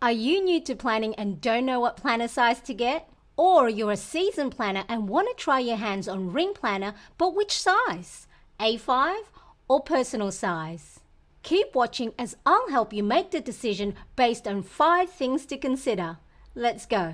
Are you new to planning and don't know what planner size to get? Or you're a seasoned planner and want to try your hands on ring planner, but which size? A5 or personal size? Keep watching as I'll help you make the decision based on 5 things to consider. Let's go.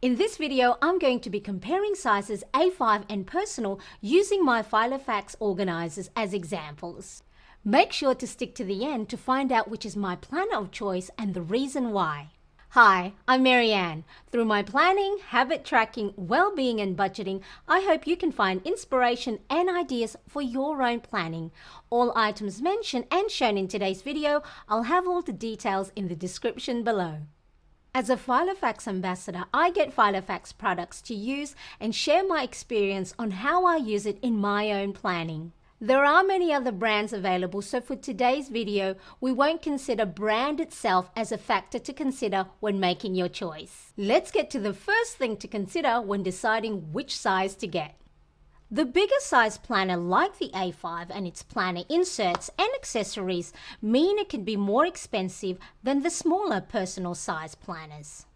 In this video, I'm going to be comparing sizes A5 and personal using my Filofax organizers as examples. Make sure to stick to the end to find out which is my planner of choice and the reason why. Hi, I'm Marianne. Through my planning, habit tracking, well-being and budgeting, I hope you can find inspiration and ideas for your own planning. All items mentioned and shown in today's video, I'll have all the details in the description below. As a Filofax Ambassador, I get Filofax products to use and share my experience on how I use it in my own planning. There are many other brands available, so for today's video, we won't consider brand itself as a factor to consider when making your choice. Let's get to the first thing to consider when deciding which size to get. The bigger size planner like the A5 and its planner inserts and accessories mean it can be more expensive than the smaller personal size planners.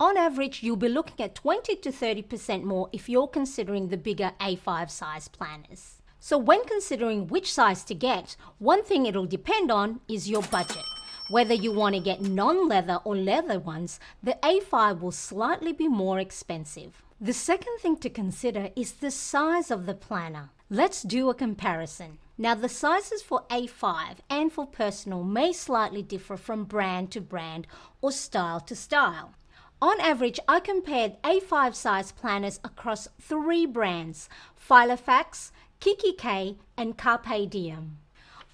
On average, you'll be looking at 20 to 30% more if you're considering the bigger A5 size planners. So when considering which size to get, one thing it'll depend on is your budget. Whether you want to get non-leather or leather ones, the A5 will slightly be more expensive. The second thing to consider is the size of the planner. Let's do a comparison. Now the sizes for A5 and for personal may slightly differ from brand to brand or style to style. On average, I compared A5 size planners across 3 brands: Filofax, Kiki K and Carpe Diem.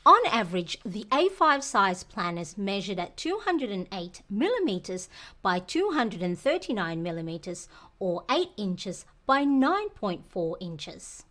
On average, the A5 size planners measured at 208 mm by 239 mm or 8 inches by 9.4 inches.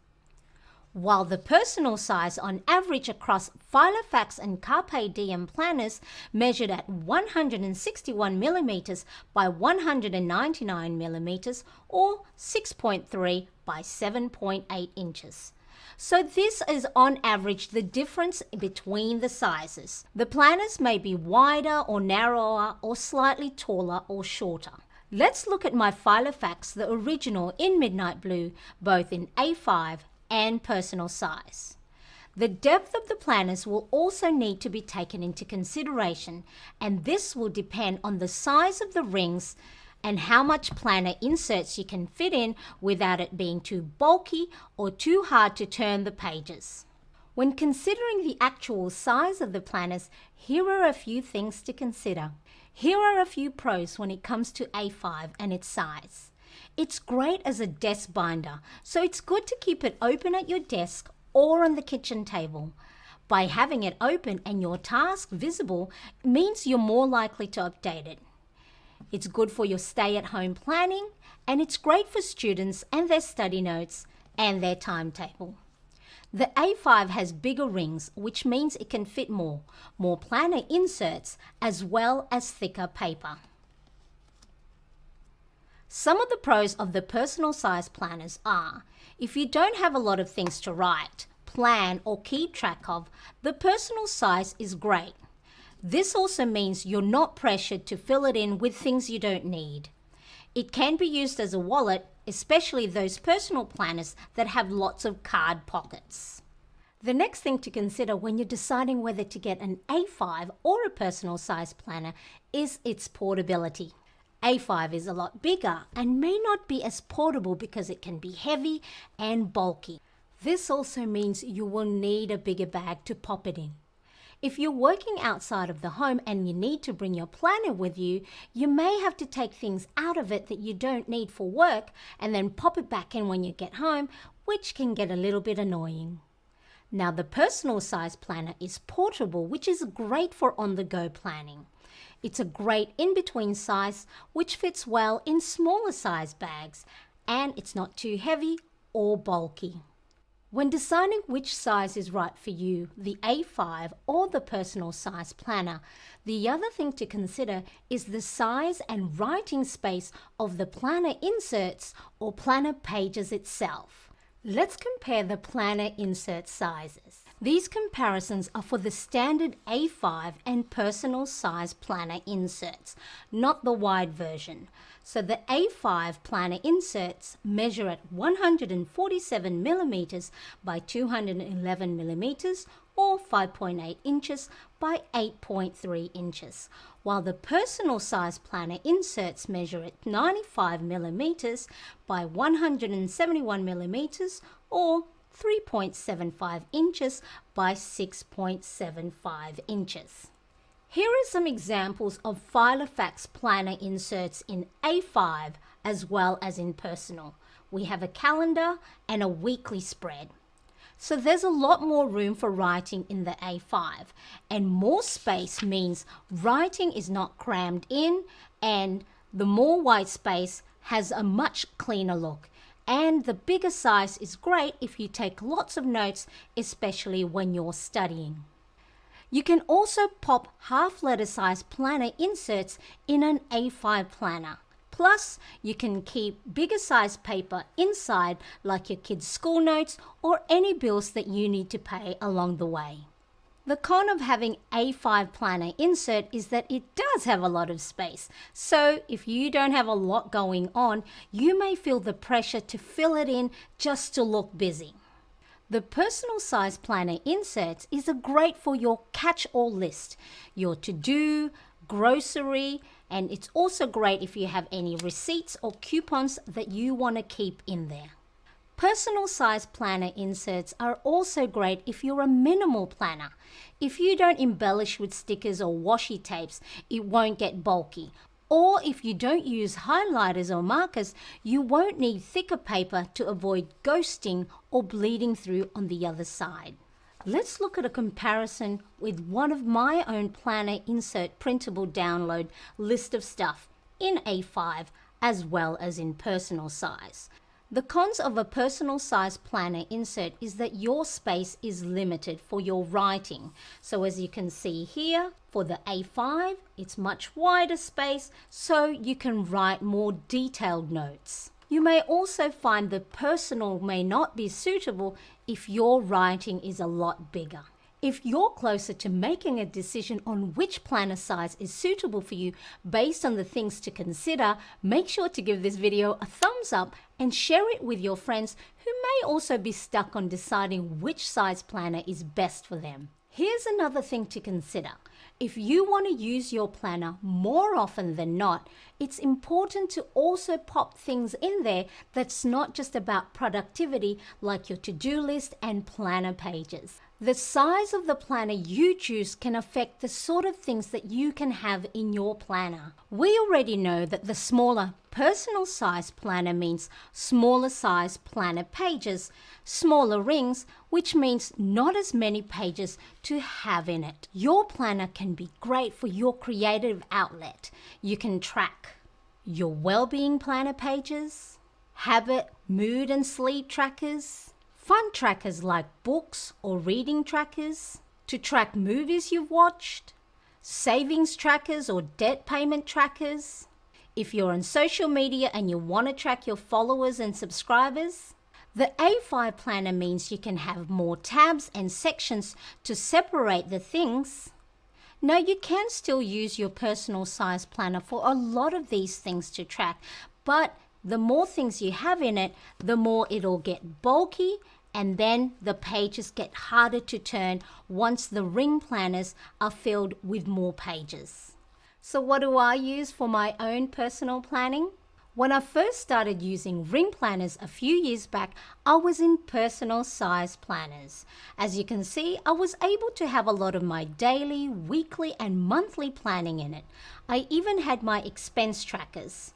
While the personal size on average across Filofax and Carpe Diem planners measured at 161 mm by 199 mm or 6.3 by 7.8 inches. So this is on average the difference between the sizes. The planners may be wider or narrower or slightly taller or shorter. Let's look at my Filofax, the original in midnight blue, both in A5 and personal size. The depth of the planners will also need to be taken into consideration, and this will depend on the size of the rings and how much planner inserts you can fit in without it being too bulky or too hard to turn the pages. When considering the actual size of the planners, here are a few things to consider. Here are a few pros when it comes to A5 and its size. It's great as a desk binder, so it's good to keep it open at your desk or on the kitchen table. By having it open and your task visible means you're more likely to update it. It's good for your stay-at-home planning, and it's great for students and their study notes and their timetable. The A5 has bigger rings, which means it can fit more planner inserts as well as thicker paper. Some of the pros of the personal size planners are: if you don't have a lot of things to write, plan or keep track of, the personal size is great. This also means you're not pressured to fill it in with things you don't need. It can be used as a wallet, especially those personal planners that have lots of card pockets. The next thing to consider when you're deciding whether to get an A5 or a personal size planner is its portability. A5 is a lot bigger and may not be as portable because it can be heavy and bulky. This also means you will need a bigger bag to pop it in. If you're working outside of the home and you need to bring your planner with you, you may have to take things out of it that you don't need for work and then pop it back in when you get home, which can get a little bit annoying. Now, the personal size planner is portable, which is great for on-the-go planning. It's a great in-between size, which fits well in smaller size bags, and it's not too heavy or bulky. When deciding which size is right for you, the A5 or the personal size planner, the other thing to consider is the size and writing space of the planner inserts or planner pages itself. Let's compare the planner insert sizes. These comparisons are for the standard A5 and personal size planner inserts, not the wide version. So the A5 planner inserts measure at 147 millimeters by 211 millimeters or 5.8 inches by 8.3 inches, while the personal size planner inserts measure at 95 millimeters by 171 millimeters or 3.75 inches by 6.75 inches. Here are some examples of Filofax planner inserts in A5 as well as in personal. We have a calendar and a weekly spread. So there's a lot more room for writing in the A5, and more space means writing is not crammed in, and the more white space has a much cleaner look. And the bigger size is great if you take lots of notes, especially when you're studying. You can also pop half-letter size planner inserts in an A5 planner. Plus, you can keep bigger size paper inside, like your kids' school notes or any bills that you need to pay along the way. The con of having A5 planner insert is that it does have a lot of space. So if you don't have a lot going on, you may feel the pressure to fill it in just to look busy. The personal size planner inserts is great for your catch-all list, your to-do, grocery, and it's also great if you have any receipts or coupons that you want to keep in there. Personal size planner inserts are also great if you're a minimal planner. If you don't embellish with stickers or washi tapes, it won't get bulky. Or if you don't use highlighters or markers, you won't need thicker paper to avoid ghosting or bleeding through on the other side. Let's look at a comparison with one of my own planner insert printable download list of stuff in A5 as well as in personal size. The cons of a personal size planner insert is that your space is limited for your writing. So as you can see here, for the A5, it's much wider space, so you can write more detailed notes. You may also find the personal may not be suitable if your writing is a lot bigger. If you're closer to making a decision on which planner size is suitable for you based on the things to consider, make sure to give this video a thumbs up and share it with your friends who may also be stuck on deciding which size planner is best for them. Here's another thing to consider. If you want to use your planner more often than not, it's important to also pop things in there that's not just about productivity, like your to-do list and planner pages. The size of the planner you choose can affect the sort of things that you can have in your planner. We already know that the smaller personal size planner means smaller size planner pages, smaller rings, which means not as many pages to have in it. Your planner can be great for your creative outlet. You can track your well-being planner pages, habit, mood and sleep trackers, fun trackers like books or reading trackers, to track movies you've watched, savings trackers or debt payment trackers. If you're on social media and you want to track your followers and subscribers, the A5 planner means you can have more tabs and sections to separate the things. Now you can still use your personal size planner for a lot of these things to track, but the more things you have in it, the more it'll get bulky, and then the pages get harder to turn once the ring planners are filled with more pages. So what do I use for my own personal planning? When I first started using ring planners a few years back, I was in personal size planners. As you can see, I was able to have a lot of my daily, weekly, and monthly planning in it. I even had my expense trackers.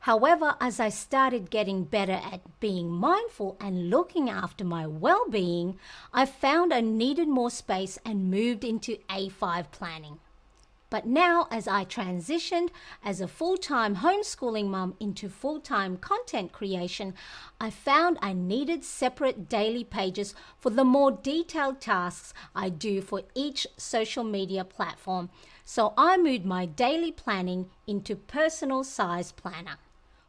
However, as I started getting better at being mindful and looking after my well-being, I found I needed more space and moved into A5 planning. But now, as I transitioned as a full-time homeschooling mum into full-time content creation, I found I needed separate daily pages for the more detailed tasks I do for each social media platform. So I moved my daily planning into personal size planner.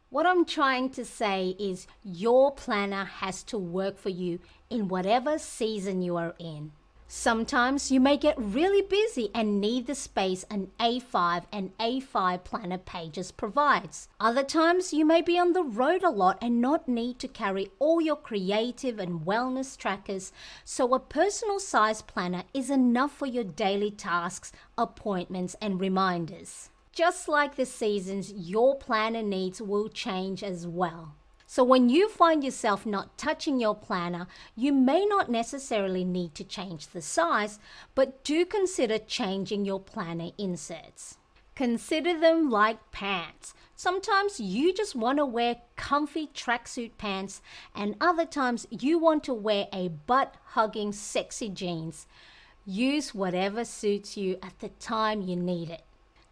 What I'm trying to say is your planner has to work for you in whatever season you are in. Sometimes you may get really busy and need the space an A5 and A5 planner pages provides. Other times you may be on the road a lot and not need to carry all your creative and wellness trackers, so a personal size planner is enough for your daily tasks, appointments, and reminders. Just like the seasons, your planner needs will change as well. So when you find yourself not touching your planner, you may not necessarily need to change the size, but do consider changing your planner inserts. Consider them like pants. Sometimes you just want to wear comfy tracksuit pants, and other times you want to wear a butt-hugging sexy jeans. Use whatever suits you at the time you need it.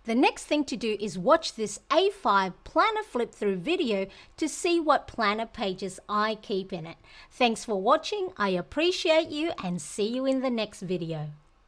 The next thing to do is watch this A5 planner flip through video to see what planner pages I keep in it. Thanks for watching, I appreciate you, and see you in the next video.